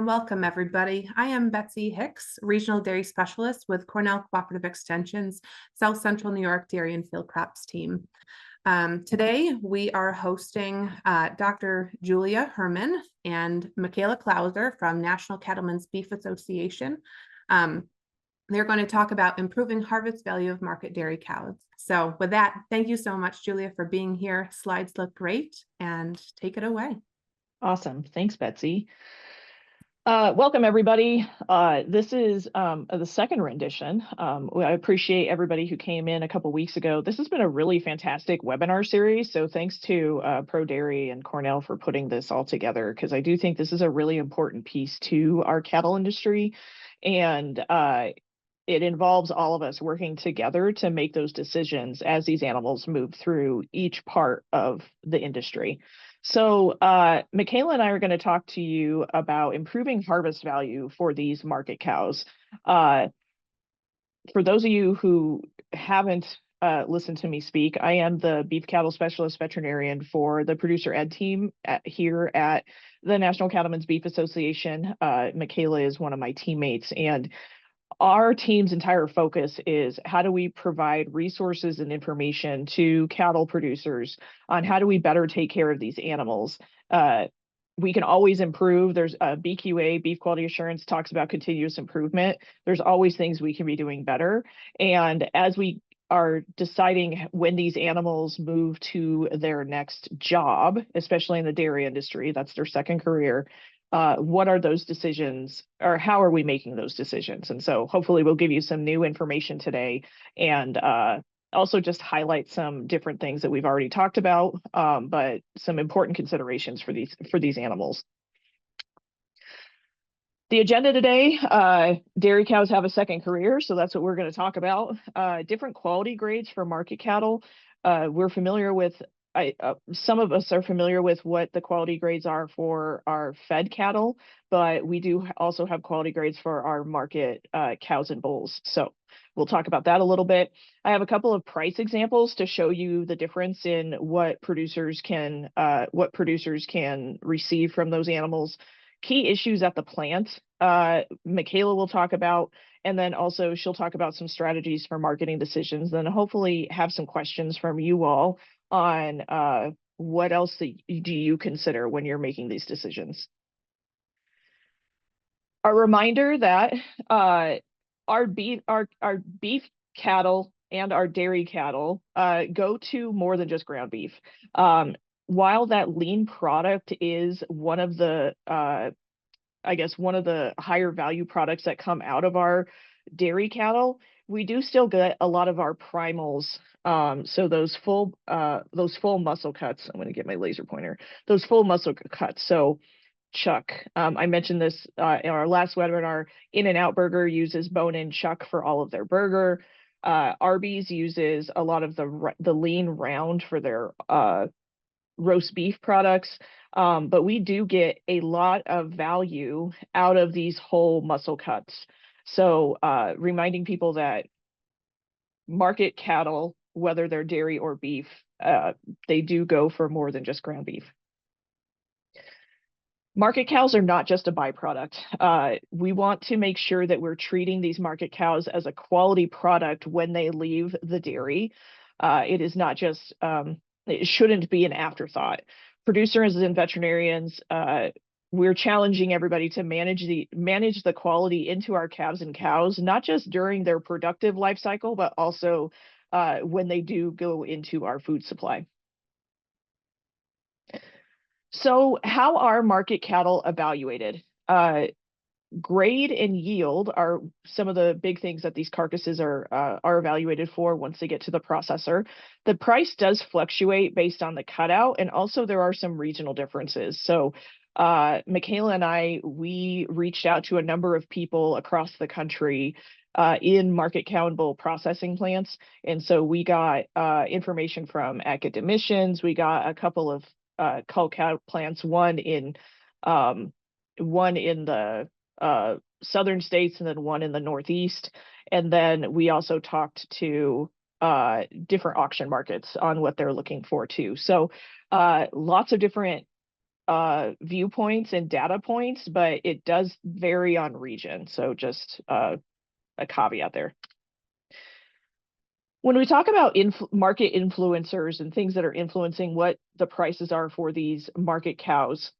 and welcome everybody. I am Betsy Hicks, Regional Dairy Specialist with Cornell Cooperative Extension's South Central New York Dairy and Field Crops team. Today we are hosting Dr. Julia Herman and Michaela Clowser from National Cattlemen's Beef Association. They're going to talk about improving harvest value of market dairy cows. So with that, thank you so much, Julia, for being here. Slides look great, and take it away. Awesome. Thanks, Betsy. Welcome, everybody. This is the second rendition. I appreciate everybody who came in a couple weeks ago. This has been a really fantastic webinar series. So thanks to Pro Dairy and Cornell for putting this all together, because I do think this is a really important piece to our cattle industry. And it involves all of us working together to make those decisions as these animals move through each part of the industry. So Michaela and I are going to talk to you about improving harvest value for these market cows. For those of you who haven't listened to me speak, I am the beef cattle specialist veterinarian for the producer ed team here at the National Cattlemen's Beef Association. Michaela is one of my teammates, and our team's entire focus is how do we provide resources and information to cattle producers on how do we better take care of these animals. We can always improve. There's BQA, Beef Quality Assurance, talks about continuous improvement. There's always things we can be doing better. And as we are deciding when these animals move to their next job, especially in the dairy industry, that's their second career, what are those decisions, or how are we making those decisions? And so hopefully we'll give you some new information today, and also just highlight some different things that we've already talked about, but some important considerations for these animals. The agenda today, dairy cows have a second career, so that's what we're going to talk about. Different quality grades for market cattle. We're familiar with some of us are familiar with what the quality grades are for our fed cattle, but we do also have quality grades for our market cows and bulls. So we'll talk about that a little bit. I have a couple of price examples to show you the difference in what producers can receive from those animals. Key issues at the plant, Michaela will talk about, and then also she'll talk about some strategies for marketing decisions, then hopefully have some questions from you all on what else do you consider when you're making these decisions. A reminder that our beef cattle and our dairy cattle go to more than just ground beef. While that lean product is one of the one of the higher value products that come out of our dairy cattle, we do still get a lot of our primals. So those full muscle cuts, I'm going to get my laser pointer, those full muscle cuts. So chuck, I mentioned this in our last webinar, In-N-Out Burger uses bone-in chuck for all of their burger. Arby's uses a lot of the lean round for their roast beef products. But we do get a lot of value out of these whole muscle cuts. So reminding people that market cattle, whether they're dairy or beef, they do go for more than just ground beef. Market cows are not just a byproduct. We want to make sure that we're treating these market cows as a quality product when they leave the dairy. It is not just, it shouldn't be an afterthought. Producers and veterinarians, we're challenging everybody to manage the quality into our calves and cows, not just during their productive life cycle, but also when they do go into our food supply. So how are market cattle evaluated? Grade and yield are some of the big things that these carcasses are evaluated for once they get to the processor. The price does fluctuate based on the cutout, and also there are some regional differences. So Michaela and we reached out to a number of people across the country in market cow and bull processing plants. And so we got information from academicians. We got a couple of cull cow plants, one in the southern states and then one in the Northeast. And then we also talked to different auction markets on what they're looking for too. So lots of different viewpoints and data points, but it does vary on region. So just a caveat there. When we talk about market influencers and things that are influencing what the prices are for these market cows,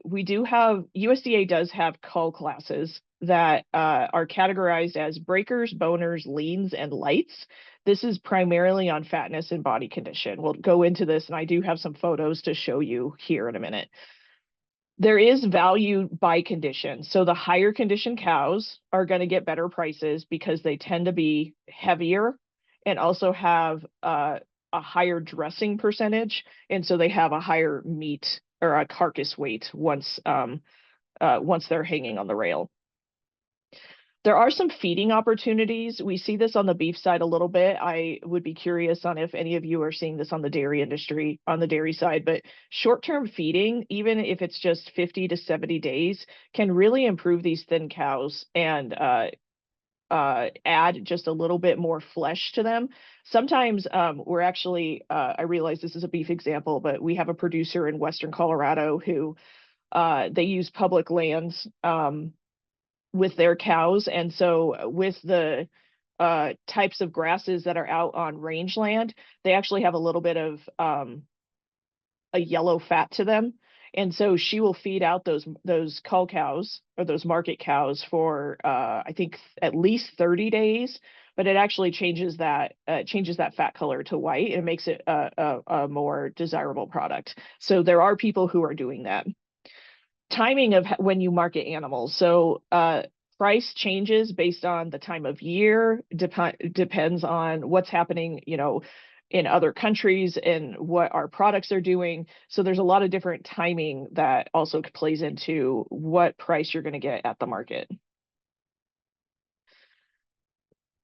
we do have, USDA does have cull classes that are categorized as breakers, boners, leans, and lights. This is primarily on fatness and body condition. We'll go into this, and I do have some photos to show you here in a minute. There is value by condition. So the higher condition cows are going to get better prices because they tend to be heavier and also have a higher dressing percentage. And so they have a higher meat or a carcass weight once they're hanging on the rail. There are some feeding opportunities. We see this on the beef side a little bit. I would be curious on if any of you are seeing this on the dairy industry, on the dairy side, but short-term feeding, even if it's just 50 to 70 days, can really improve these thin cows and add just a little bit more flesh to them. Sometimes we're actually, I realize this is a beef example, but we have a producer in Western Colorado who they use public lands with their cows. And so with the types of grasses that are out on rangeland, they actually have a little bit of a yellow fat to them. And so she will feed out those cull cows or those market cows for I think at least 30 days, but it actually changes that fat color to white and makes it a more desirable product. So there are people who are doing that. Timing of when you market animals. So price changes based on the time of year, depends on what's happening, in other countries and what our products are doing. So there's a lot of different timing that also plays into what price you're going to get at the market.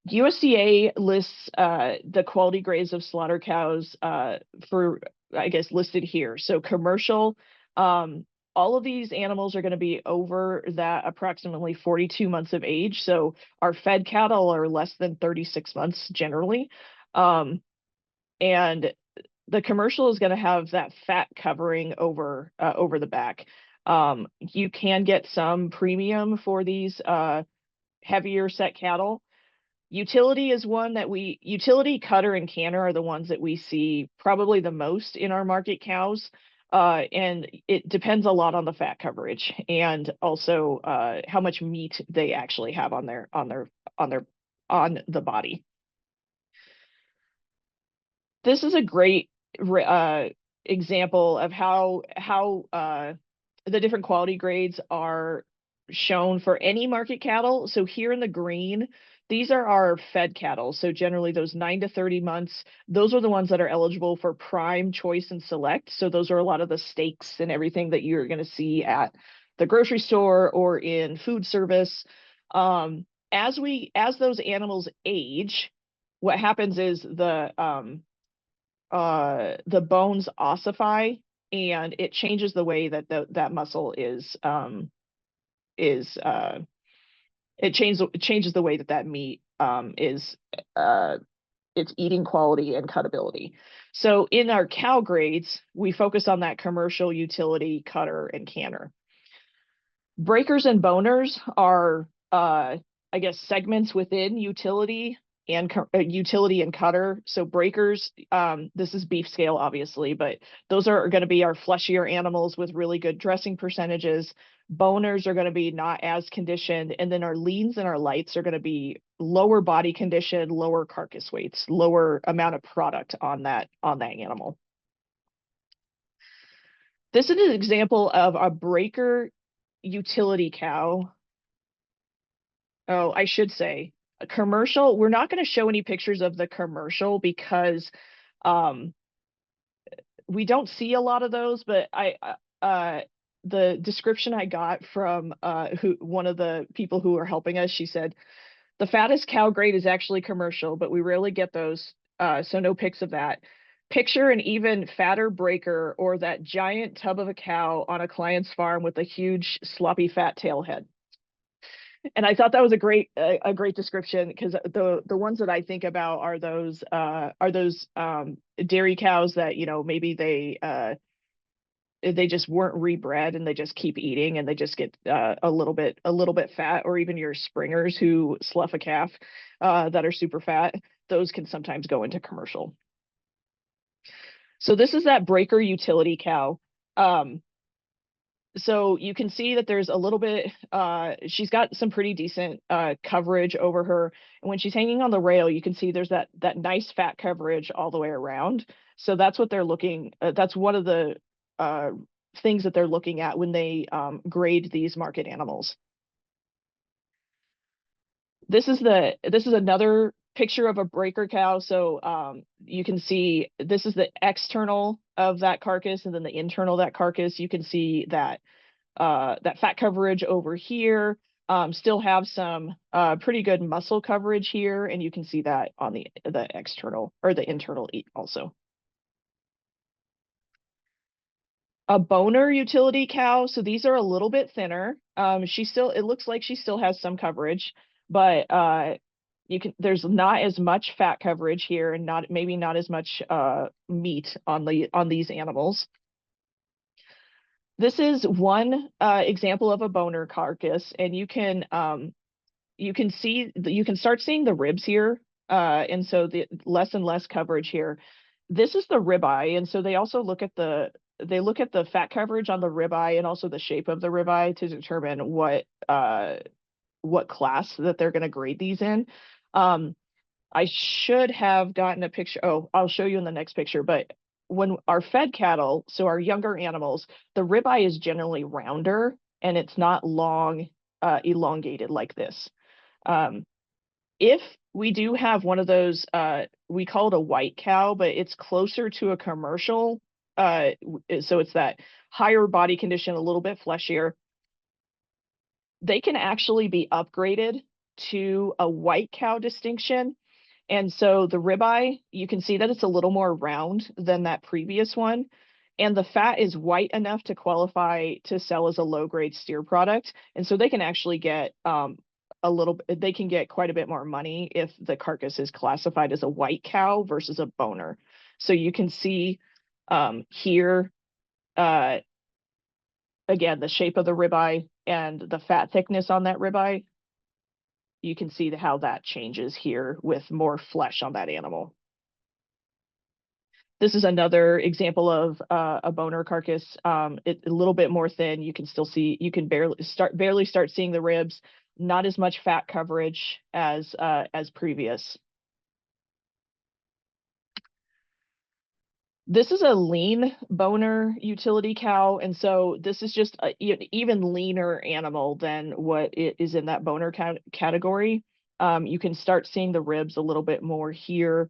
USDA lists the quality grades of slaughter cows for, I guess, listed here. So commercial, all of these animals are going to be over that approximately 42 months of age. So our fed cattle are less than 36 months generally. And the commercial is going to have that fat covering over the back. You can get some premium for these heavier set cattle. Utility is one that utility, cutter, and canner are the ones that we see probably the most in our market cows. And it depends a lot on the fat coverage and also how much meat they actually have on the body. This is a great example of how the different quality grades are shown for any market cattle. So here in the green, these are our fed cattle. So generally those 9 to 30 months, those are the ones that are eligible for prime, choice, and select. So those are a lot of the steaks and everything that you're going to see at the grocery store or in food service. As those animals age, what happens is the bones ossify, and it changes the way that that muscle it changes the way that meat is its eating quality and cuttability. So in our cow grades, we focus on that commercial, utility, cutter, and canner. Breakers and boners are I guess segments within utility and cutter. So breakers, this is beef scale obviously, but those are going to be our fleshier animals with really good dressing percentages. Boners are going to be not as conditioned, and then our leans and our lights are going to be lower body condition, lower carcass weights, lower amount of product on that animal. This is an example of a breaker utility cow. Oh, I should say a commercial. We're not going to show any pictures of the commercial because we don't see a lot of those, but the description I got from one of the people who are helping us, she said, the fattest cow grade is actually commercial, but we rarely get those, so no pics of that. Picture an even fatter breaker or that giant tub of a cow on a client's farm with a huge sloppy fat tail head. And I thought that was a great description, because the ones that I think about are those dairy cows that maybe they just weren't rebred and they just keep eating and they just get a little bit fat, or even your springers who slough a calf that are super fat, those can sometimes go into commercial. So this is that breaker utility cow. So you can see that there's a little bit, she's got some pretty decent coverage over her. And when she's hanging on the rail, you can see there's that nice fat coverage all the way around. So that's what they're looking, that's one of the things that they're looking at when they grade these market animals. This is another picture of a breaker cow. So you can see this is the external of that carcass, and then the internal of that carcass. You can see that that fat coverage over here, still have some pretty good muscle coverage here, and you can see that on the external or the internal also. A boner utility cow. So these are a little bit thinner. It looks like she still has some coverage, but there's not as much fat coverage here, and maybe not as much meat on these animals. This is one example of a boner carcass, and you can start seeing the ribs here, and so the less and less coverage here. This is the ribeye, and so they also look at the fat coverage on the ribeye and also the shape of the ribeye to determine what class that they're going to grade these in. I should have gotten a picture. Oh, I'll show you in the next picture. But when our fed cattle, so our younger animals, the ribeye is generally rounder and it's not long, elongated like this. If we do have one of those, we call it a white cow, but it's closer to a commercial. So it's that higher body condition, a little bit fleshier. They can actually be upgraded to a white cow distinction. And so the ribeye, you can see that it's a little more round than that previous one. And the fat is white enough to qualify to sell as a low-grade steer product. And so they can actually get they can get quite a bit more money if the carcass is classified as a white cow versus a boner. So you can see here, again, the shape of the ribeye and the fat thickness on that ribeye. You can see how that changes here with more flesh on that animal. This is another example of a boner carcass. It's a little bit more thin. You can still see, you can barely start seeing the ribs. Not as much fat coverage as previous. This is a lean boner utility cow, and so this is just an even leaner animal than what it is in that boner category. You can start seeing the ribs a little bit more here.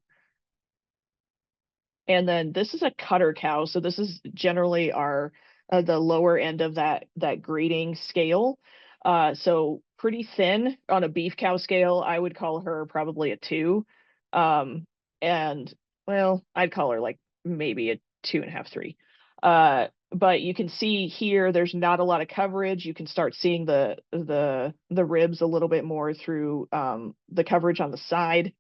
And then this is a cutter cow. So this is generally the lower end of that grading scale. So pretty thin on a beef cow scale. I would call her probably a 2. And well, I'd call her like maybe a 2.5, 3. But you can see here, there's not a lot of coverage. You can start seeing the ribs a little bit more through the coverage on the side.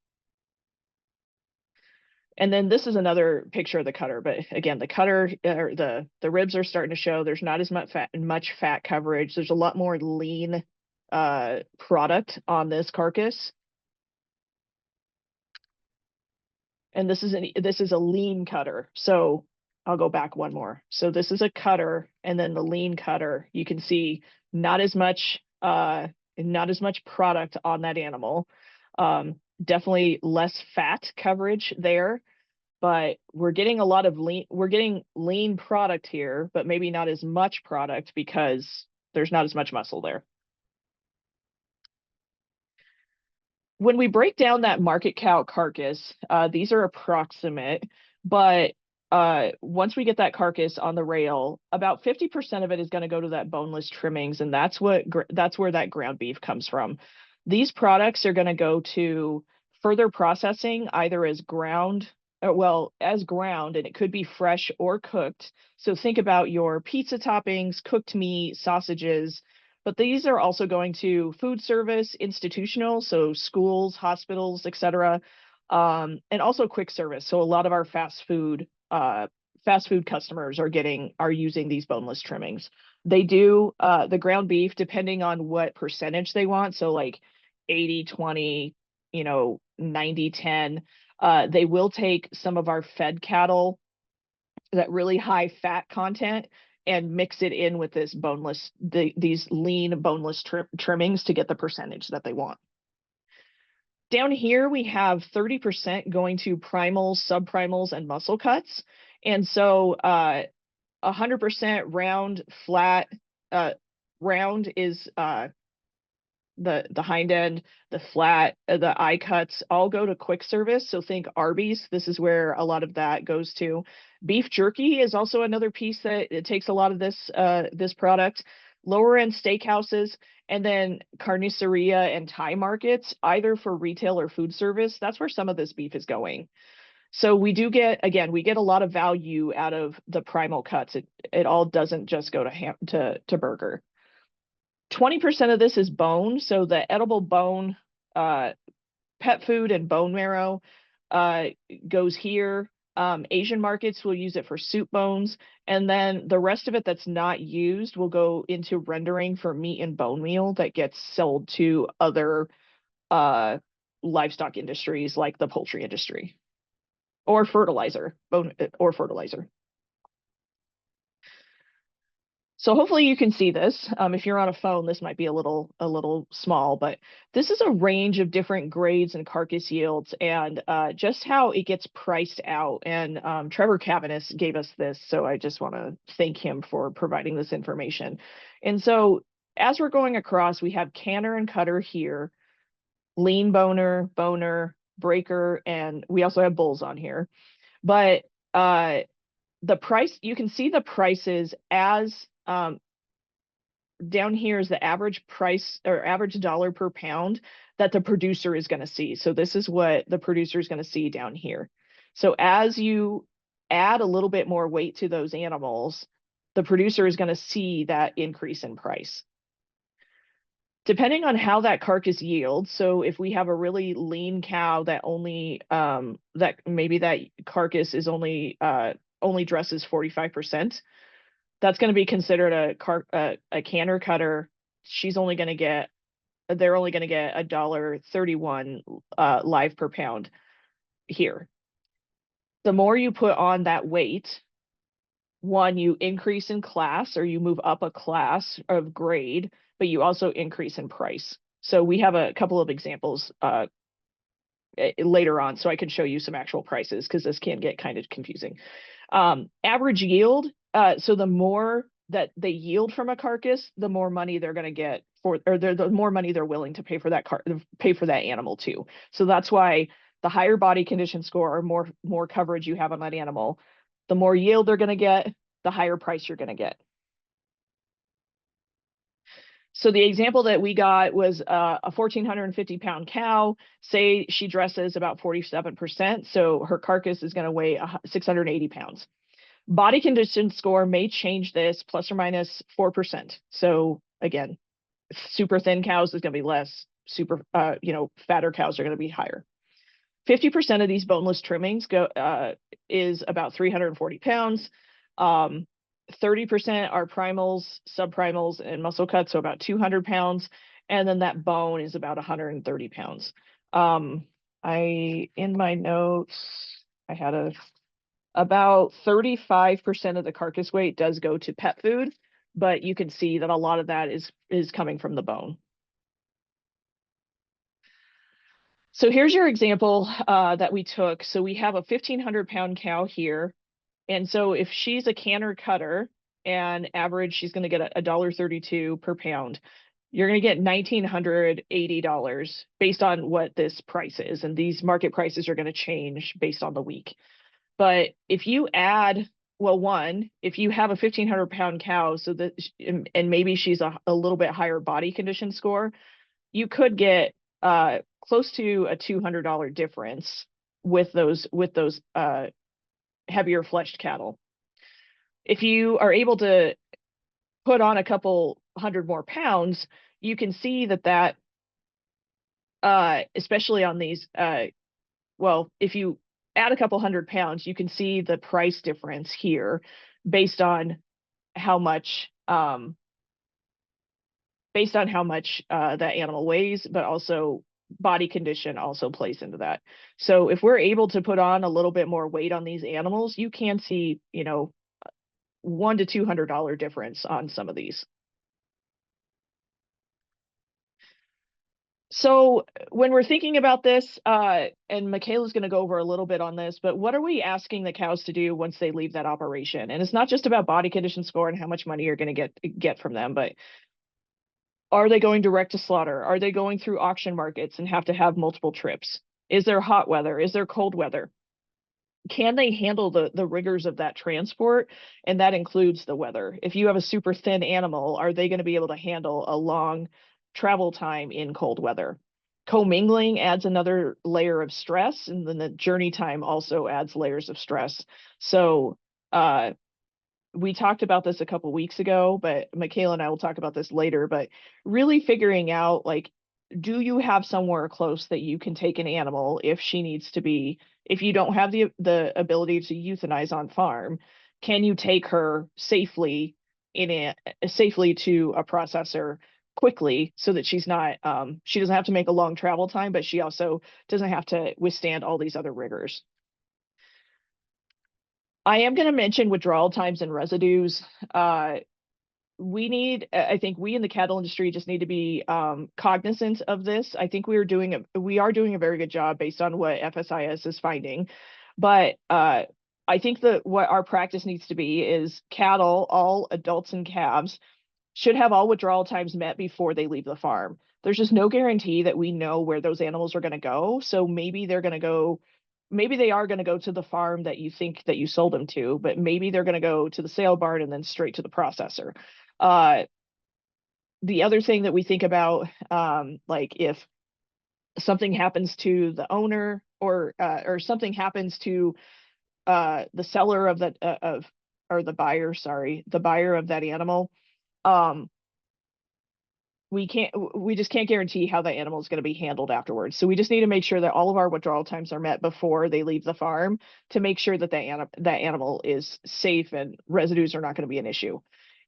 And then this is another picture of the cutter, but again, the cutter, or the ribs are starting to show. There's not as much fat coverage. There's a lot more lean product on this carcass. And this is a lean cutter. So I'll go back one more. So this is a cutter, and then the lean cutter. You can see not as much product on that animal. Definitely less fat coverage there, but we're getting a lot of lean product here, but maybe not as much product because there's not as much muscle there. When we break down that market cow carcass, these are approximate, but once we get that carcass on the rail, about 50% of it is going to go to that boneless trimmings, and that's where that ground beef comes from. These products are going to go to further processing, either as ground, and it could be fresh or cooked. So think about your pizza toppings, cooked meat, sausages. But these are also going to food service, institutional, so schools, hospitals, etc., and also quick service. So a lot of our fast food fast food customers are using these boneless trimmings. They do the ground beef depending on what percentage they want. So like 80-20, 90-10. They will take some of our fed cattle, that really high fat content, and mix it in with this these lean boneless trimmings to get the percentage that they want. Down here, we have 30% going to primals, subprimals, and muscle cuts. And so 100% round, flat, round is the hind end, the flat, the eye cuts all go to quick service. So think Arby's. This is where a lot of that goes to. Beef jerky is also another piece that it takes a lot of this product. Lower end steakhouses, and then carniceria and Thai markets, either for retail or food service. That's where some of this beef is going. So we do get, again, we get a lot of value out of the primal cuts. It all doesn't just go to burger. 20% of this is bone. So the edible bone, pet food and bone marrow goes here. Asian markets will use it for soup bones. And then the rest of it that's not used will go into rendering for meat and bone meal that gets sold to other livestock industries like the poultry industry or fertilizer, fertilizer. So hopefully you can see this. If you're on a phone, this might be a little small, but this is a range of different grades and carcass yields, and just how it gets priced out. And Trevor Cavanis gave us this, so I just want to thank him for providing this information. And so as we're going across, we have canner and cutter here, lean boner, breaker, and we also have bulls on here. But the price, you can see the prices as down here is the average price or average dollar per pound that the producer is going to see. So this is what the producer is going to see down here. So as you add a little bit more weight to those animals, the producer is going to see that increase in price. Depending on how that carcass yields, so if we have a really lean cow that only that maybe that carcass is only dresses 45%, that's going to be considered a canner cutter. They're only going to get $1.31 live per pound here. The more you put on that weight, one, you increase in class, or you move up a class of grade, but you also increase in price. So we have a couple of examples later on, so I can show you some actual prices, because this can get kind of confusing. Average yield, so the more that they yield from a carcass, the more money they're going to get the more money they're willing to pay for that animal too. So that's why the higher body condition score, or more coverage you have on that animal, the more yield they're going to get, the higher price you're going to get. So the example that we got was a 1,450 pound cow. Say she dresses about 47%, so her carcass is going to weigh 680 pounds. Body condition score may change this plus or minus 4%. So again, super thin cows is going to be less. Super, fatter cows are going to be higher. 50% of these boneless trimmings is about 340 pounds. 30% are primals, subprimals, and muscle cuts, so about 200 pounds. And then that bone is about 130 pounds. In my notes, I had about 35% of the carcass weight does go to pet food, but you can see that a lot of that is coming from the bone. So here's your example that we took. So we have a 1,500 pound cow here. And so if she's a canner cutter, and average, she's going to get $1.32 per pound. You're going to get $1,980 based on what this price is. And these market prices are going to change based on the week. But if you add, if you have a 1,500 pound cow, so that, and maybe she's a little bit higher body condition score, you could get close to a $200 difference with those heavier fleshed cattle. If you are able to put on a couple hundred more pounds, you can see that especially on these, if you at a couple 100 pounds, you can see the price difference here based on how much that animal weighs, but also body condition also plays into that. So if we're able to put on a little bit more weight on these animals, you can see, $100 to $200 difference on some of these. So when we're thinking about this, and Michaela's going to go over a little bit on this, but what are we asking the cows to do once they leave that operation? And it's not just about body condition score and how much money you're going to get from them, but are they going direct to slaughter? Are they going through auction markets and have to have multiple trips? Is there hot weather? Is there cold weather? Can they handle the rigors of that transport? And that includes the weather. If you have a super thin animal, are they going to be able to handle a long travel time in cold weather? Commingling adds another layer of stress, and then the journey time also adds layers of stress. So we talked about this a couple weeks ago, but Michaela and I will talk about this later, but really figuring out, like, do you have somewhere close that you can take an animal if she needs to be, if you don't have the ability to euthanize on farm, can you take her safely safely to a processor quickly so that she's not, she doesn't have to make a long travel time, but she also doesn't have to withstand all these other rigors. I am going to mention withdrawal times and residues. I think we in the cattle industry just need to be cognizant of this. I think we are doing a very good job based on what FSIS is finding. But I think that what our practice needs to be is cattle, all adults and calves, should have all withdrawal times met before they leave the farm. There's just no guarantee that we know where those animals are going to go. So maybe they are going to go to the farm that you think that you sold them to, but maybe they're going to go to the sale barn and then straight to the processor. The other thing that we think about, like if something happens to the owner or something happens to the seller of that or the buyer of that animal, we just can't guarantee how that animal is going to be handled afterwards. So we just need to make sure that all of our withdrawal times are met before they leave the farm to make sure that that animal is safe and residues are not going to be an issue.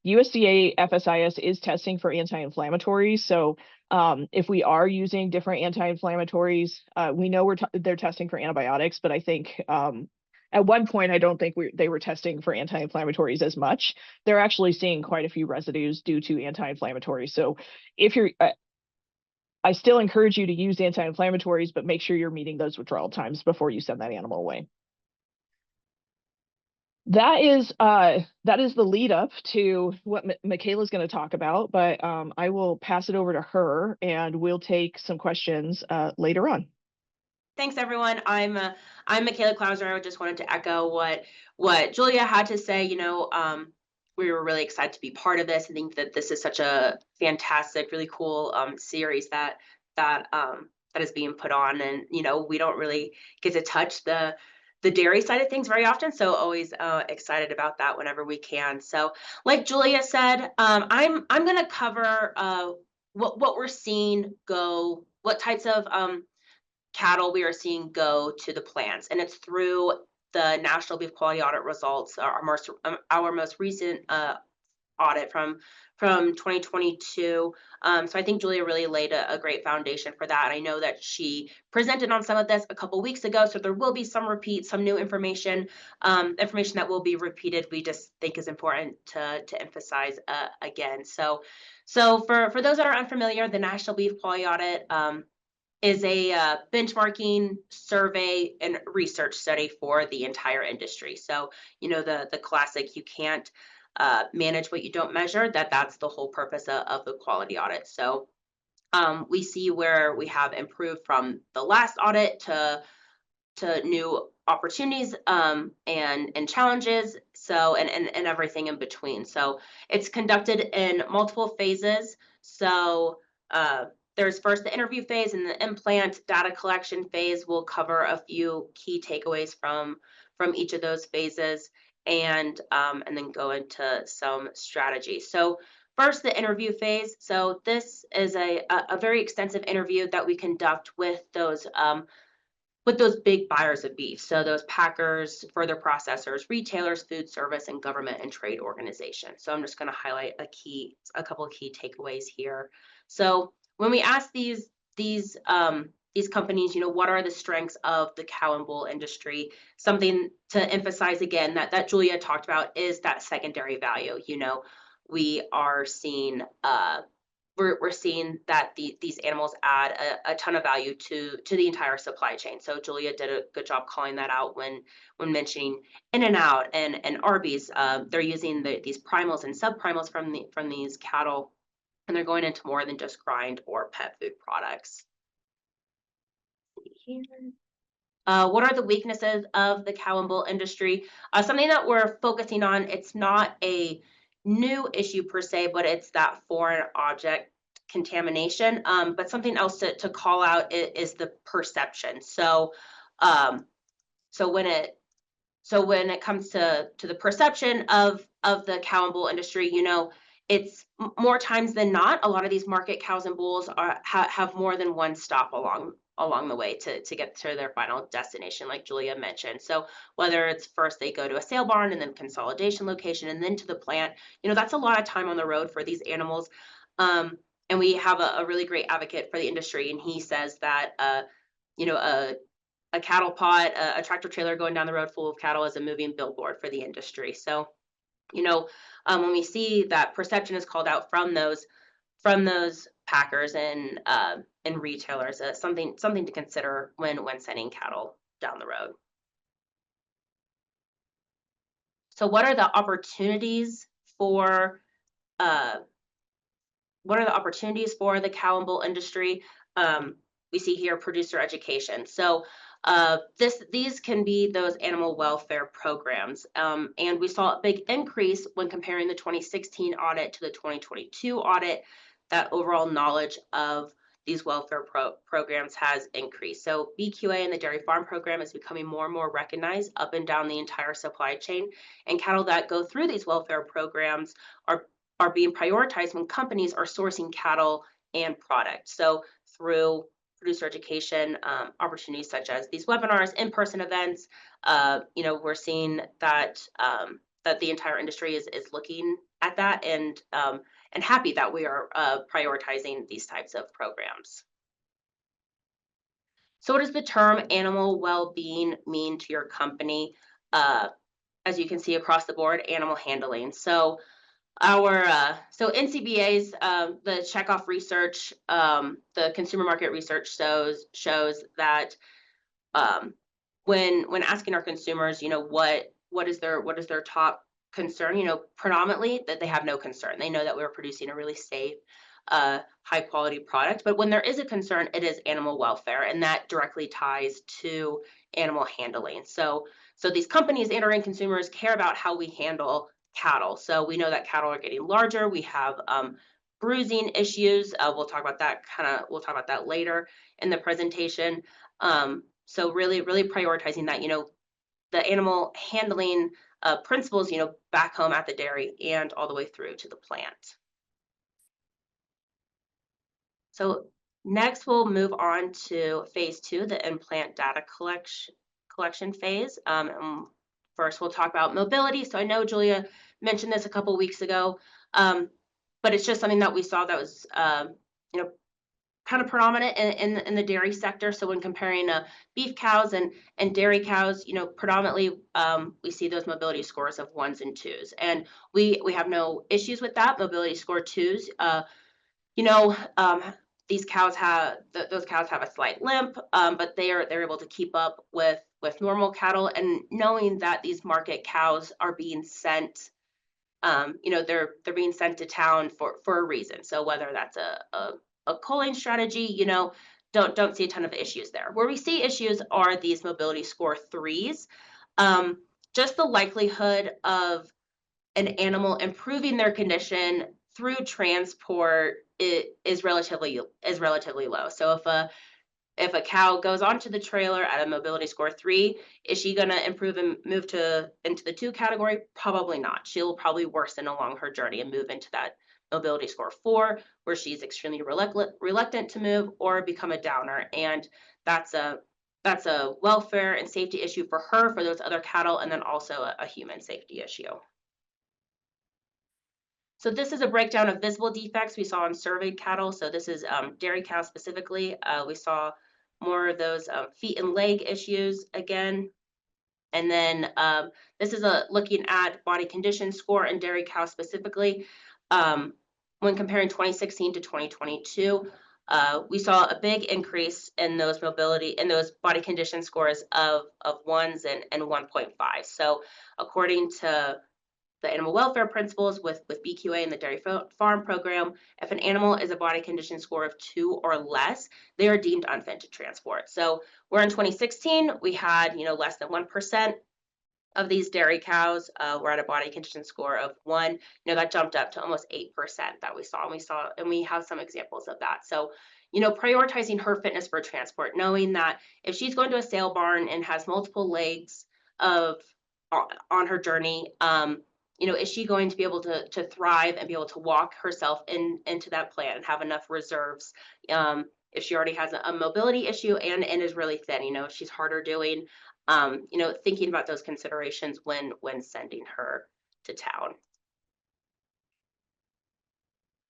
USDA FSIS is testing for anti-inflammatories. So if we are using different anti-inflammatories, we know they're testing for antibiotics, but I think at one point, I don't think they were testing for anti-inflammatories as much. They're actually seeing quite a few residues due to anti-inflammatories. So I still encourage you to use anti-inflammatories, but make sure you're meeting those withdrawal times before you send that animal away. That is the lead up to what Michaela's going to talk about, but I will pass it over to her and we'll take some questions later on. Thanks, everyone. I'm Michaela Clowser. I just wanted to echo what Julia had to say. We were really excited to be part of this. I think that this is such a fantastic, really cool series that is being put on, and we don't really get to touch the dairy side of things very often. So always excited about that whenever we can. So, like Julia said, I'm going to cover what we're seeing go, what types of cattle we are seeing go to the plants, and it's through the National Beef Quality Audit results, our most recent audit from 2022. So I think Julia really laid a great foundation for that. I know that she presented on some of this a couple weeks ago, so there will be some new information that will be repeated. We just think is important to emphasize again. So for those that are unfamiliar, the National Beef Quality Audit is a benchmarking survey and research study for the entire industry. So, the classic, you can't manage what you don't measure, that's the whole purpose of the quality audit. So we see where we have improved from the last audit to new opportunities and challenges, so and everything in between. So it's conducted in multiple phases. So there's first the interview phase and the implant data collection phase. We'll cover a few key takeaways from each of those phases, and then go into some strategy. So first, the interview phase. So this is a very extensive interview that we conduct with those with those big buyers of beef. So those packers, further processors, retailers, food service, and government and trade organizations. So I'm just going to highlight a couple of key takeaways here. So when we ask these companies, what are the strengths of the cow and bull industry? Something to emphasize again that Julia talked about is that secondary value. We are seeing we're seeing that these animals add a ton of value to the entire supply chain. So Julia did a good job calling that out when mentioning In-N-Out and Arby's. They're using these primals and subprimals from these cattle, and they're going into more than just grind or pet food products. What are the weaknesses of the cow and bull industry? Something that we're focusing on, it's not a new issue per se, but it's that foreign object contamination. But something else to call out is the perception. So when it comes to the perception of the cow and bull industry, it's more times than not, a lot of these market cows and bulls have more than one stop along the way to get to their final destination, like Julia mentioned. So whether it's first they go to a sale barn and then consolidation location and then to the plant, that's a lot of time on the road for these animals. And we have a really great advocate for the industry, and he says that a cattle pot, a tractor trailer going down the road full of cattle is a moving billboard for the industry. So when we see that perception is called out from those packers and retailers, something to consider when sending cattle down the road. So what are the opportunities for the cow and bull industry? We see here producer education. So these can be those animal welfare programs. And we saw a big increase when comparing the 2016 audit to the 2022 audit. That overall knowledge of these welfare programs has increased. So BQA and the dairy farm program is becoming more and more recognized up and down the entire supply chain. And cattle that go through these welfare programs are being prioritized when companies are sourcing cattle and product. So through producer education opportunities such as these webinars, in-person events, we're seeing that the entire industry is looking at that and happy that we are prioritizing these types of programs. So what does the term animal well-being mean to your company? As you can see across the board, animal handling. So NCBA's the checkoff research, the consumer market research shows that when asking our consumers, what is their top concern, predominantly that they have no concern. They know that we're producing a really safe, high quality product, but when there is a concern, it is animal welfare, and that directly ties to animal handling. So these companies and our end consumers care about how we handle cattle. So we know that cattle are getting larger. We have bruising issues. We'll talk about that later in the presentation. So really prioritizing that, the animal handling principles, back home at the dairy and all the way through to the plant. So next we'll move on to phase 2, the in-plant data collection phase. First, we'll talk about mobility. So I know Julia mentioned this a couple of weeks ago, but it's just something that we saw that was, kind of predominant in the dairy sector. So when comparing beef cows and dairy cows, predominantly we see those mobility scores of 1s and 2s, and we have no issues with that. Mobility score 2s, these cows have those cows have a slight limp, but they're able to keep up with normal cattle, and knowing that these market cows are being sent, they're being sent to town for a reason. So whether that's a culling strategy, don't see a ton of issues there. Where we see issues are these mobility score 3s. Just the likelihood of an animal improving their condition through transport is relatively low. So if a cow goes onto the trailer at a mobility score 3, is she going to improve and move into the 2 category? Probably not. She'll probably worsen along her journey and move into that mobility score 4, where she's extremely reluctant to move or become a downer. And that's that's a welfare and safety issue for her, for those other cattle, and then also a human safety issue. So this is a breakdown of visible defects we saw on surveyed cattle. So this is dairy cows specifically. We saw more of those feet and leg issues again. And then this is looking at body condition score in dairy cows specifically. When comparing 2016 to 2022, we saw a big increase in those body condition scores of 1s and 1.5. So according to the animal welfare principles with BQA and the dairy farm program, if an animal is a body condition score of 2 or less, they are deemed unfit to transport. So where in 2016 we had less than 1% of these dairy cows were at a body condition score of 1, that jumped up to almost 8% that we saw, and we have some examples of that. So prioritizing her fitness for transport, knowing that if she's going to a sale barn and has multiple legs on her journey, is she going to be able to thrive and be able to walk herself into that plant and have enough reserves? If she already has a mobility issue and is really thin, if she's harder doing, thinking about those considerations when sending her to town.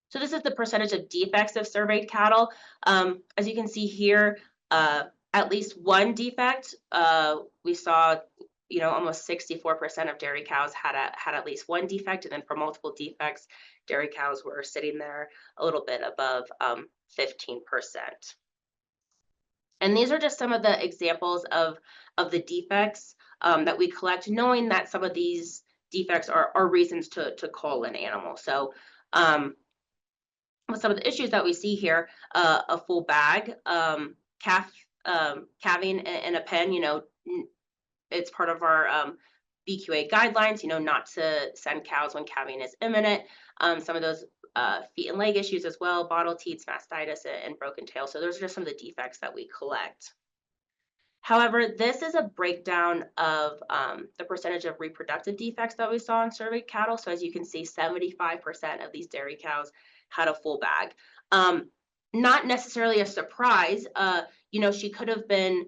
So this is the percentage of defects of surveyed cattle. As you can see here, at least one defect, we saw almost 64% of dairy cows had at least one defect, and then for multiple defects, dairy cows were sitting there a little bit above 15%. And these are just some of the examples of the defects that we collect, knowing that some of these defects are reasons to cull an animal. So with some of the issues that we see here, a full bag, calving in a pen, it's part of our BQA guidelines, not to send cows when calving is imminent. Some of those feet and leg issues as well, bottle teats, mastitis, and broken tail. So those are just some of the defects that we collect. However, this is a breakdown of the percentage of reproductive defects that we saw in surveyed cattle. So as you can see, 75% of these dairy cows had a full bag. Not necessarily a surprise. She could have been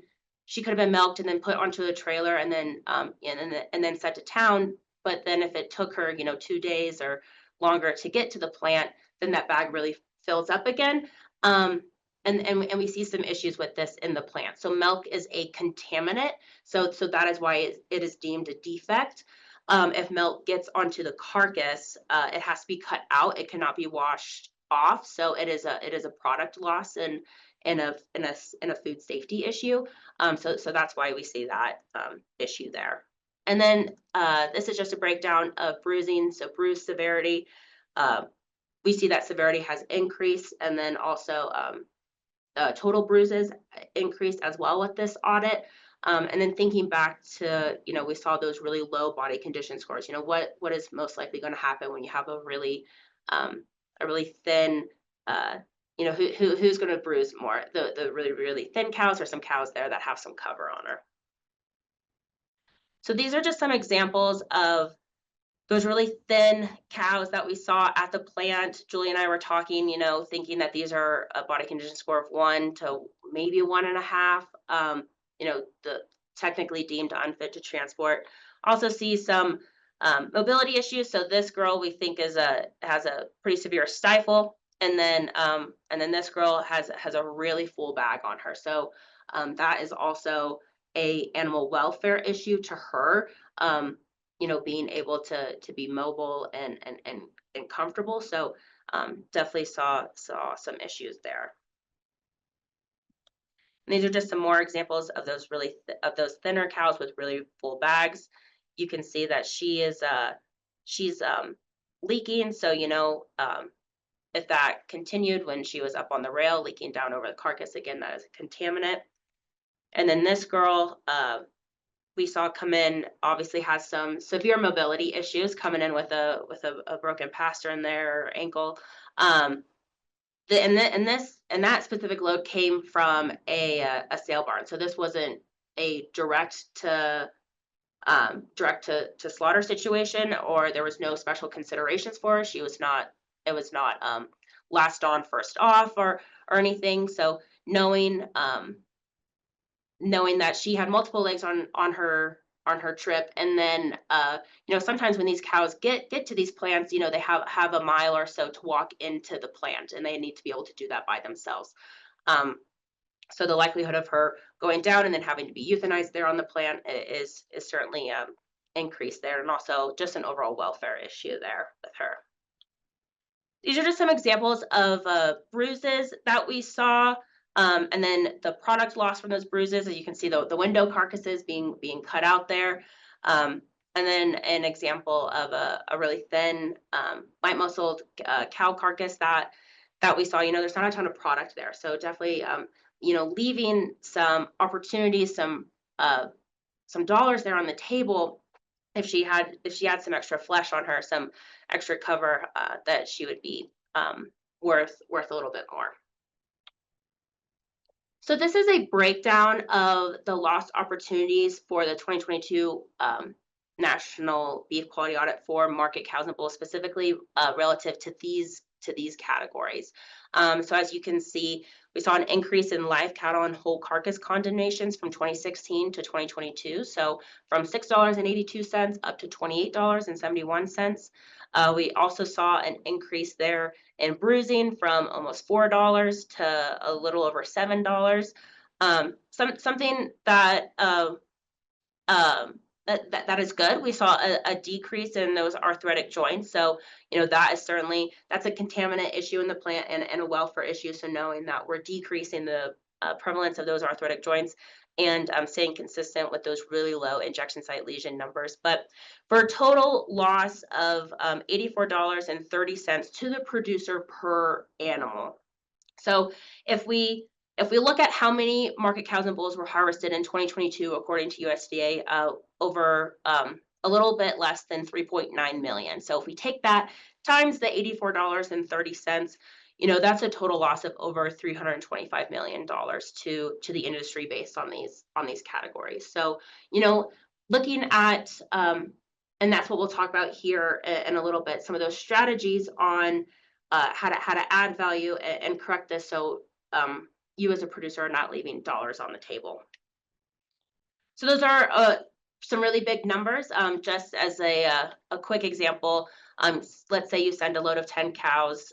milked and then put onto a trailer and then sent to town. But then if it took her 2 days or longer to get to the plant, then that bag really fills up again. And we see some issues with this in the plant. So milk is a contaminant. So that is why it is deemed a defect. If milk gets onto the carcass, it has to be cut out. It cannot be washed off. So it is a product loss and a food safety issue. So that's why we see that issue there. And then this is just a breakdown of bruising. So bruise severity, we see that severity has increased, and then also total bruises increased as well with this audit. And then thinking back to, we saw those really low body condition scores. What is most likely going to happen when you have a really thin, who's going to bruise more? The really, really thin cows, or some cows there that have some cover on her. So these are just some examples of those really thin cows that we saw at the plant. Julie and I were talking, thinking that these are a body condition score of 1 to maybe 1.5, the technically deemed unfit to transport. Also see some mobility issues. So this girl we think has a pretty severe stifle. And then this girl has a really full bag on her. So that is also a animal welfare issue to her, being able to be mobile and comfortable. So definitely saw some issues there. And these are just some more examples of those those thinner cows with really full bags. You can see that she's leaking. So if that continued when she was up on the rail, leaking down over the carcass, again, that is a contaminant. And then this girl we saw come in, obviously has some severe mobility issues, coming in with a broken pasture in their ankle. And that specific load came from a sale barn. So this wasn't a direct to slaughter situation, or there was no special considerations for her. It was not last on first off or anything. So knowing knowing that she had multiple legs on her trip, and then sometimes when these cows get to these plants, they have a mile or so to walk into the plant, and they need to be able to do that by themselves. So the likelihood of her going down and then having to be euthanized there on the plant is certainly increased there, and also just an overall welfare issue there with her. These are just some examples of bruises that we saw, and then the product loss from those bruises. As you can see, the window carcasses being cut out there, and then an example of a really thin white muscled cow carcass that we saw. There's not a ton of product there, so definitely leaving some opportunities, some dollars there on the table. If she had some extra flesh on her, some extra cover, that she would be worth a little bit more. So this is a breakdown of the lost opportunities for the 2022 National Beef Quality Audit for market cows and bulls, specifically relative to these categories. So as you can see, we saw an increase in live cattle and whole carcass condemnations from 2016 to 2022. So from $6.82 up to $28.71. We also saw an increase there in bruising from almost $4 to a little over $7. Something that that is good. We saw a decrease in those arthritic joints. So, that's a contaminant issue in the plant and a welfare issue. So knowing that we're decreasing the prevalence of those arthritic joints and staying consistent with those really low injection site lesion numbers. But for a total loss of $84.30 to the producer per animal. So if we look at how many market cows and bulls were harvested in 2022, according to USDA, over a little bit less than 3.9 million. So if we take that times the $84.30, that's a total loss of over $325 million to the industry based on these categories. So, looking at, and that's what we'll talk about here in a little bit, some of those strategies on how to add value and correct this, so you as a producer are not leaving dollars on the table. So those are some really big numbers. Just as a quick example, let's say you send a load of 10 cows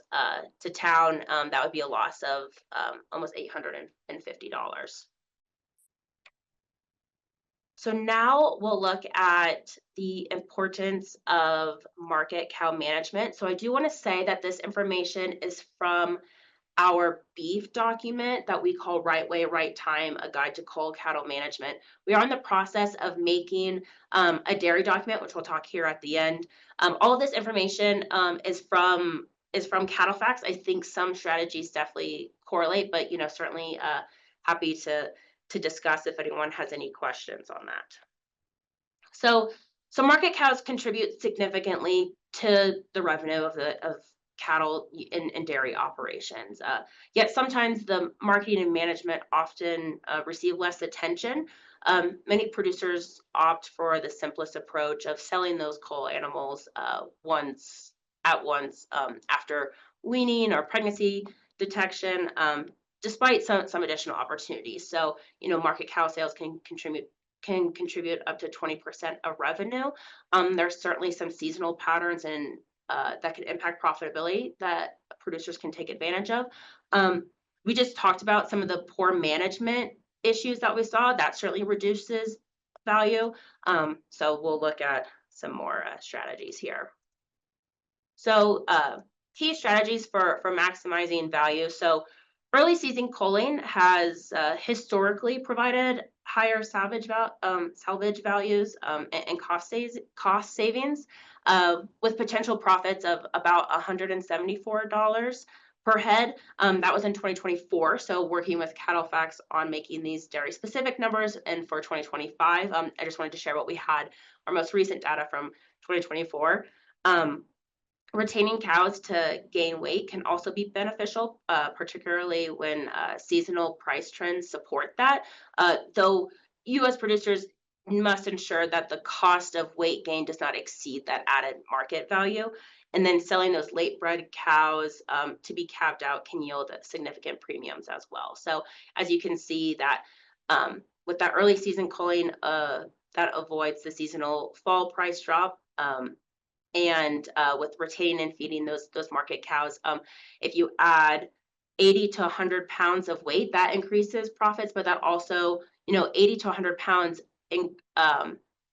to town, that would be a loss of almost $850. So now we'll look at the importance of market cow management. So I do want to say that this information is from our beef document that we call Right Way, Right Time, A Guide to Cull Cattle Management. We are in the process of making a dairy document, which we'll talk here at the end. All of this information is from Cattle Facts. I think some strategies definitely correlate, but certainly happy to discuss if anyone has any questions on that. So market cows contribute significantly to the revenue of cattle and dairy operations. Yet sometimes the marketing and management often receive less attention. Many producers opt for the simplest approach of selling those cull animals once after weaning or pregnancy detection, despite some additional opportunities. So, market cow sales can contribute up to 20% of revenue. There's certainly some seasonal patterns and that could impact profitability that producers can take advantage of. We just talked about some of the poor management issues that we saw. That certainly reduces value. So we'll look at some more strategies here. So key strategies for maximizing value. So early season culling has historically provided higher salvage values and cost savings, with potential profits of about $174 per head. That was in 2024. So working with Cattle Facts on making these dairy specific numbers, and for 2025, I just wanted to share what we had, our most recent data from 2024. Retaining cows to gain weight can also be beneficial, particularly when seasonal price trends support that. Though U.S. producers must ensure that the cost of weight gain does not exceed that added market value. And then selling those late bred cows to be calved out can yield significant premiums as well. So as you can see that with that early season culling, that avoids the seasonal fall price drop. And with retaining and feeding those market cows, if you add 80 to 100 pounds of weight, that increases profits, but that also, 80 to 100 pounds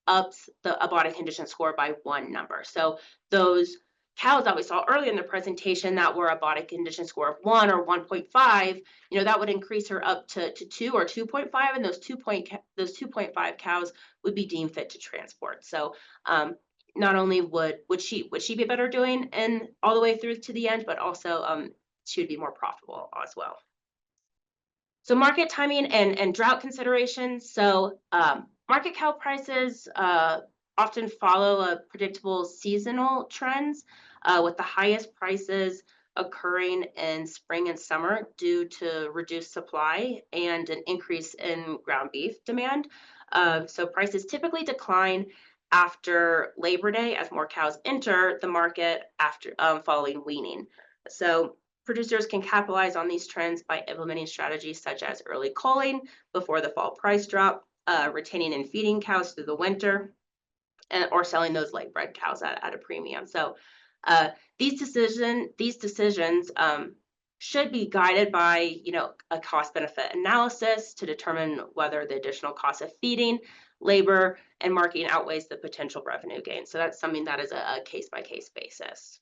ups a body condition score by one number. So those cows that we saw earlier in the presentation that were a body condition score of 1 or 1.5, that would increase her up to 2 or 2.5, and those 2.5 cows would be deemed fit to transport. So not only would she be better doing and all the way through to the end, but also she would be more profitable as well. So market timing and drought considerations. So market cow prices often follow a predictable seasonal trends, with the highest prices occurring in spring and summer due to reduced supply and an increase in ground beef demand. So prices typically decline after Labor Day as more cows enter the market after following weaning. So producers can capitalize on these trends by implementing strategies such as early culling before the fall price drop, retaining and feeding cows through the winter, or selling those late bred cows at a premium. So these decisions should be guided by a cost benefit analysis to determine whether the additional cost of feeding, labor, and marketing outweighs the potential revenue gain. So that's something that is a case by case basis.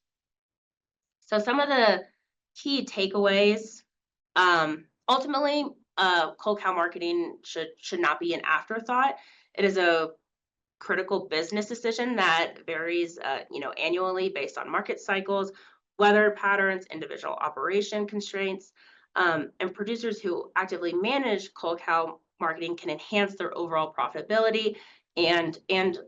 So some of the key takeaways, ultimately, cull cow marketing should not be an afterthought. It is a critical business decision that varies, annually based on market cycles, weather patterns, individual operation constraints, and producers who actively manage cull cow marketing can enhance their overall profitability and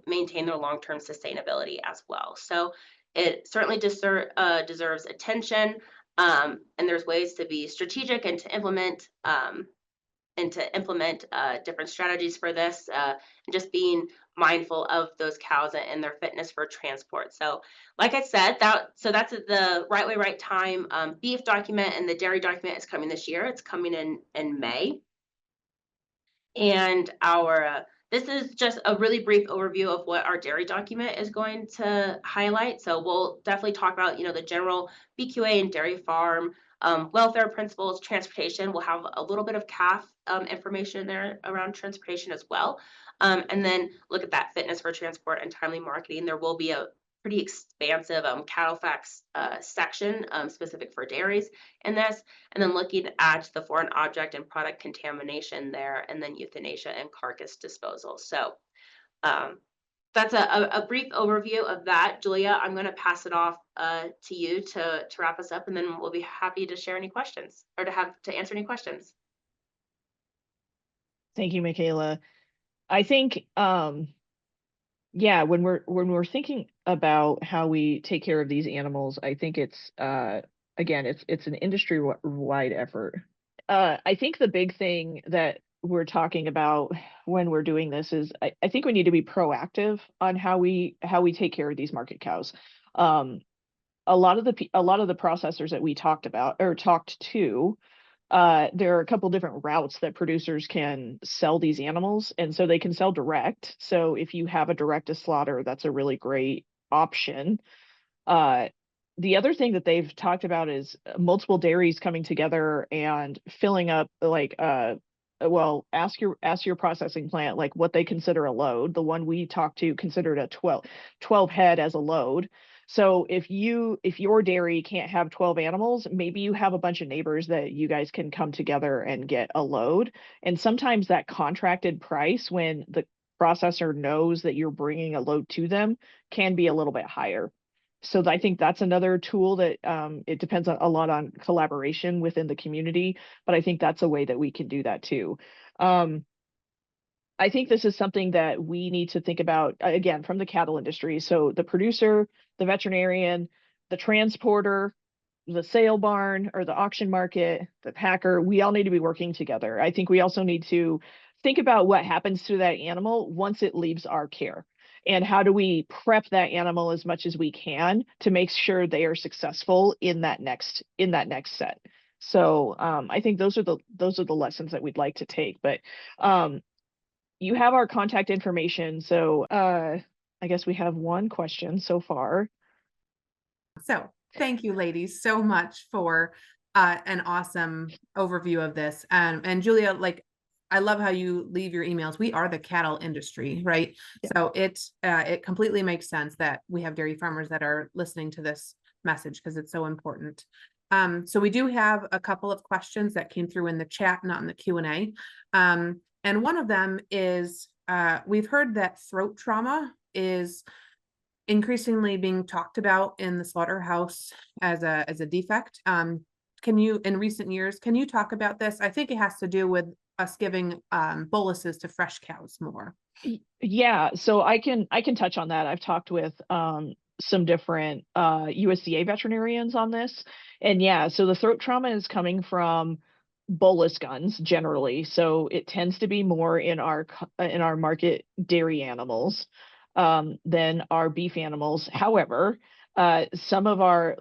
maintain their long-term sustainability as well. So it certainly deserves attention, and there's ways to be strategic and to implement different strategies for this, and just being mindful of those cows and their fitness for transport. So like I said, that's the Right Way, Right Time beef document, and the dairy document is coming this year. It's coming in May. And this is just a really brief overview of what our dairy document is going to highlight. So we'll definitely talk about, the general BQA and dairy farm welfare principles. Transportation, we'll have a little bit of calf information there around transportation as well. And then look at that fitness for transport and timely marketing. There will be a pretty expansive cattle facts section specific for dairies in this, and then looking at the foreign object and product contamination there, and then euthanasia and carcass disposal. So that's a brief overview of that. Julia, I'm going to pass it off to you to wrap us up, and then we'll be happy to share any questions or to answer any questions. Thank you, Michaela. I think when we're thinking about how we take care of these animals, I think it's again, it's an industry-wide effort. I think the big thing that we're talking about when we're doing this is I think we need to be proactive on how we take care of these market cows. A lot of the processors that we talked to, there are a couple different routes that producers can sell these animals, and so they can sell direct. So if you have a direct to slaughter, that's a really great option. The other thing that they've talked about is multiple dairies coming together and filling up, like ask your processing plant like what they consider a load. The one we talked to considered a 12 head as a load. So if your dairy can't have 12 animals, maybe you have a bunch of neighbors that you guys can come together and get a load. And sometimes that contracted price, when the processor knows that you're bringing a load to them, can be a little bit higher. So I think that's another tool that it depends a lot on collaboration within the community, but I think that's a way that we can do that too. I think this is something that we need to think about, again, from the cattle industry. So the producer, the veterinarian, the transporter, the sale barn or the auction market, the packer, we all need to be working together. I think we also need to think about what happens to that animal once it leaves our care. And how do we prep that animal as much as we can to make sure they are successful in that next set. So I think those are the lessons that we'd like to take. But you have our contact information. So I guess we have one question so far. So thank you, ladies, so much for an awesome overview of this. And Julia, like, I love how you leave your emails. We are the cattle industry, right? Yeah. So it completely makes sense that we have dairy farmers that are listening to this message because it's so important. So we do have a couple of questions that came through in the chat, not in the Q&A. And one of them is, we've heard that throat trauma is increasingly being talked about in the slaughterhouse as a defect. Can you, in recent years, can you talk about this? I think it has to do with us giving boluses to fresh cows more. Yeah, so I can touch on that. I've talked with some different USDA veterinarians on this. And yeah, so the throat trauma is coming from bolus guns generally. So it tends to be more in our market dairy animals than our beef animals. However, some of our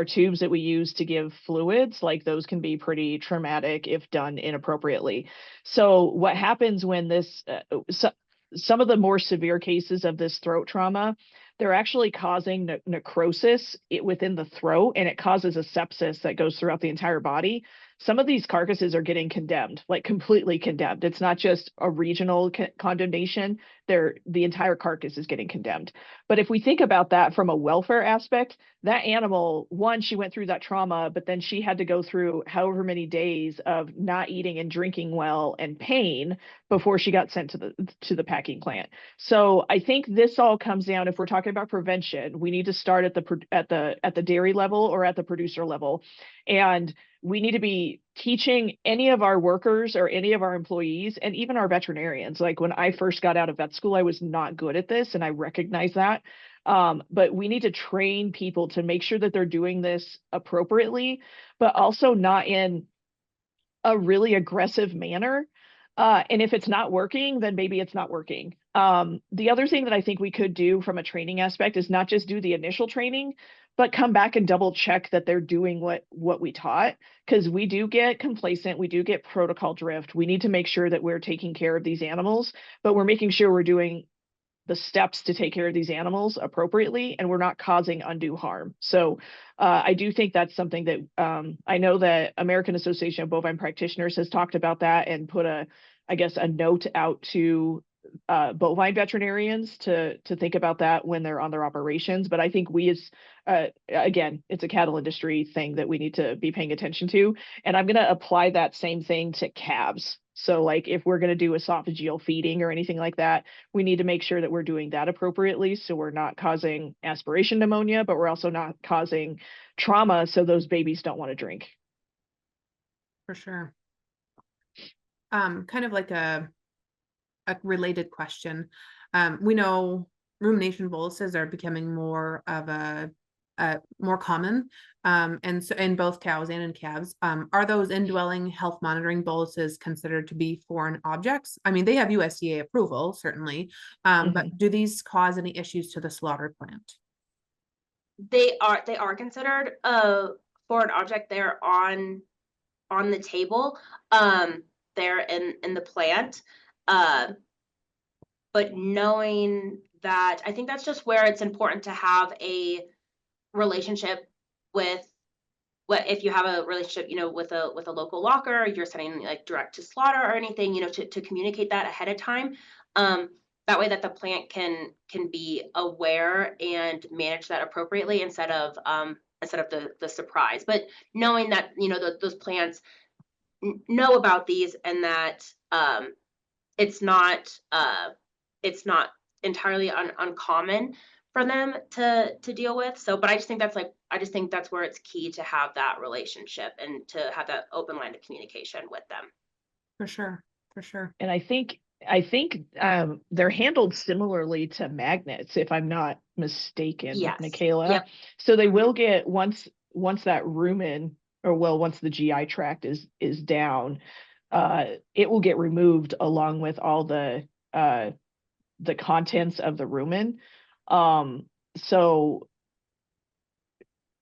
tubes that we use to give fluids, like those can be pretty traumatic if done inappropriately. So what happens when this, some of the more severe cases of this throat trauma, they're actually causing necrosis within the throat, and it causes a sepsis that goes throughout the entire body. Some of these carcasses are getting condemned, like completely condemned. It's not just a regional condemnation. The entire carcass is getting condemned. But if we think about that from a welfare aspect, that animal, one, she went through that trauma, but then she had to go through however many days of not eating and drinking well and pain before she got sent to the packing plant. So I think this all comes down, if we're talking about prevention, we need to start at the dairy level or at the producer level. And we need to be teaching any of our workers or any of our employees and even our veterinarians. Like when I first got out of vet school, I was not good at this, and I recognize that. But we need to train people to make sure that they're doing this appropriately, but also not in a really aggressive manner. And if it's not working, then maybe it's not working. The other thing that I think we could do from a training aspect is not just do the initial training, but come back and double check that they're doing what we taught, because we do get complacent, we do get protocol drift. We need to make sure that we're taking care of these animals, but we're making sure we're doing the steps to take care of these animals appropriately, and we're not causing undue harm. So I do think that's something that I know that American Association of Bovine Practitioners has talked about that and put a note out to bovine veterinarians to think about that when they're on their operations. But I think we as again, it's a cattle industry thing that we need to be paying attention to. And I'm going to apply that same thing to calves. So like if we're going to do esophageal feeding or anything like that, we need to make sure that we're doing that appropriately. So we're not causing aspiration pneumonia, but we're also not causing trauma, so those babies don't want to drink. For sure. Kind of like a related question. We know rumination boluses are becoming more of more common, and so in both cows and in calves. Are those indwelling health monitoring boluses considered to be foreign objects? I mean, they have USDA approval, certainly, but do these cause any issues to the slaughter plant? They are considered a foreign object. They're on the table. They're in the plant. But knowing that, I think that's just where it's important to have a relationship with if you have a relationship, with a local locker, you're sending like direct to slaughter or anything, to communicate that ahead of time. That way that the plant can be aware and manage that appropriately instead of the surprise. But knowing that, those plants know about these, and that it's not entirely uncommon for them to deal with. So, but I just think that's where it's key to have that relationship and to have that open line of communication with them. For sure. And I think they're handled similarly to magnets, if I'm not mistaken, Yes. Michaela. Yep. So they will get, once that rumen, or once the GI tract is down, it will get removed along with all the contents of the rumen. So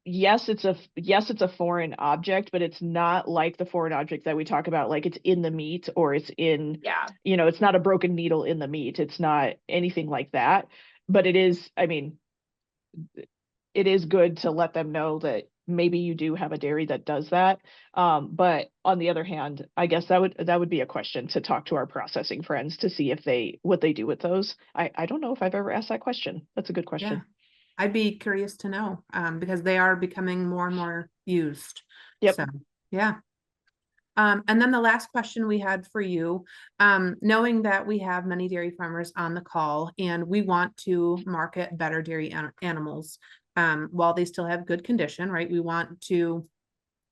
yes, it's a foreign object, but it's not like the foreign object that we talk about, like it's in the meat or it's in, Yeah. it's not a broken needle in the meat. It's not anything like that. But it is, I mean, it is good to let them know that maybe you do have a dairy that does that. But on the other hand, I guess that would be a question to talk to our processing friends to see if what they do with those. I don't know if I've ever asked that question. That's a good question. Yeah. I'd be curious to know, because they are becoming more and more used. Yep. So, yeah. And then the last question we had for you, knowing that we have many dairy farmers on the call and we want to market better dairy animals, while they still have good condition, right? We want to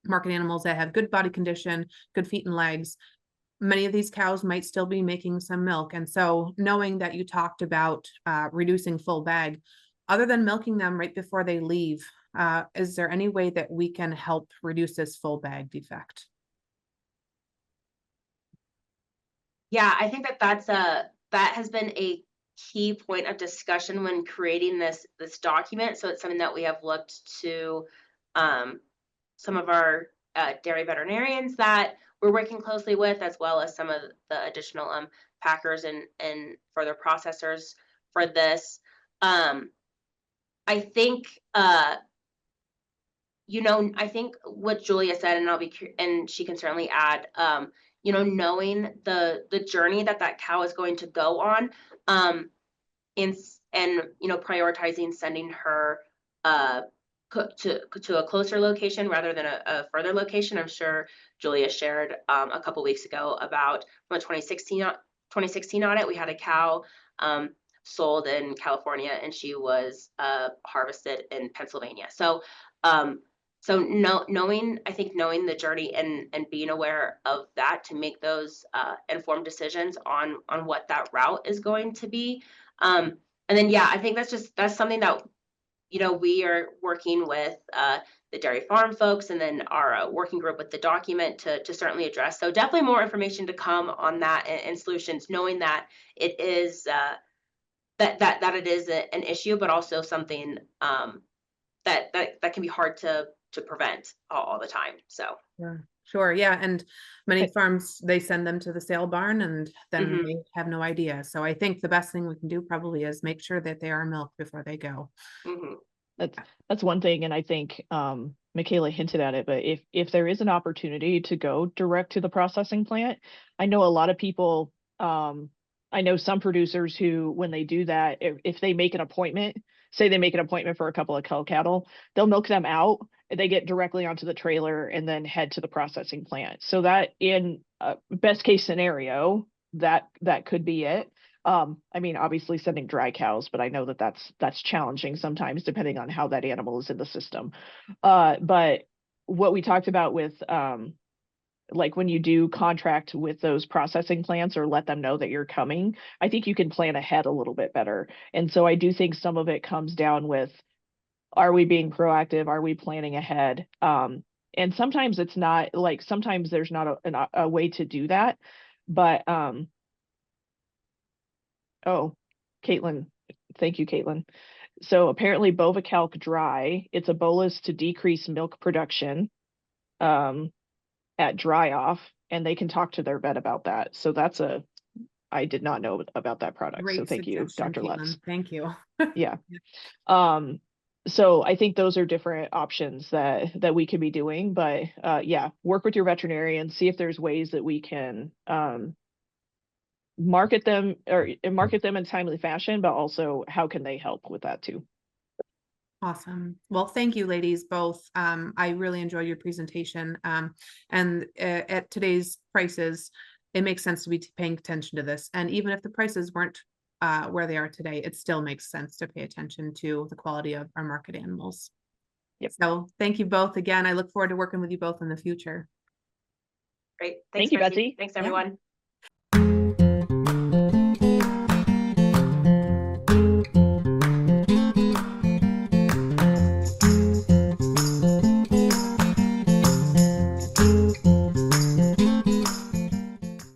market animals that have good body condition, good feet and legs. Many of these cows might still be making some milk. And so knowing that you talked about reducing full bag, other than milking them right before they leave, is there any way that we can help reduce this full bag defect? Yeah, I think that has been a key point of discussion when creating this document. So it's something that we have looked to some of our dairy veterinarians that we're working closely with, as well as some of the additional packers and further processors for this. I think I think what Julia said, and and she can certainly add, knowing the journey that cow is going to go on, and prioritizing sending her to a closer location rather than a further location. I'm sure Julia shared a couple weeks ago about from a 2016 audit. We had a cow sold in California, and she was harvested in Pennsylvania. So knowing the journey and being aware of that to make those informed decisions on what that route is going to be. And then, yeah, I think that's something that, we are working with the dairy farm folks and then our working group with the document to certainly address. So definitely more information to come on that and solutions, knowing that it is that it is an issue, but also something that can be hard to prevent all the time. So Sure. Yeah. And many farms, they send them to the sale barn and then they have no idea. So I think the best thing we can do probably is make sure that they are milked before they go. That's one thing. And I think Michaela hinted at it, but if there is an opportunity to go direct to the processing plant, I know a lot of people, I know some producers who, when they do that, if they make an appointment, say they make an appointment for a couple of cull cattle, they'll milk them out, they get directly onto the trailer and then head to the processing plant. So that in best case scenario, that could be it. I mean, obviously sending dry cows, but I know that's challenging sometimes depending on how that animal is in the system. But what we talked about with like when you do contract with those processing plants or let them know that you're coming, I think you can plan ahead a little bit better. And so I do think some of it comes down with, are we being proactive? Are we planning ahead? And sometimes it's not, like sometimes there's not a way to do that. But oh, Caitlin, thank you, Caitlin. So apparently Bovacalc dry, it's a bolus to decrease milk production at dry off, and they can talk to their vet about that. So I did not know about that product. Great so thank you, Dr. Caitlin. Lutz. Thank you. Yeah. So I think those are different options that we could be doing, but yeah, work with your veterinarian, see if there's ways that we can market them in timely fashion, but also how can they help with that too. Awesome. Well, thank you, ladies, both. I really enjoyed your presentation. And at today's prices, it makes sense to be paying attention to this. And even if the prices weren't where they are today, it still makes sense to pay attention to the quality of our market animals. Yep. So thank you both again. I look forward to working with you both in the future. Great. Thank you, Betsy. Thanks, everyone. Yeah.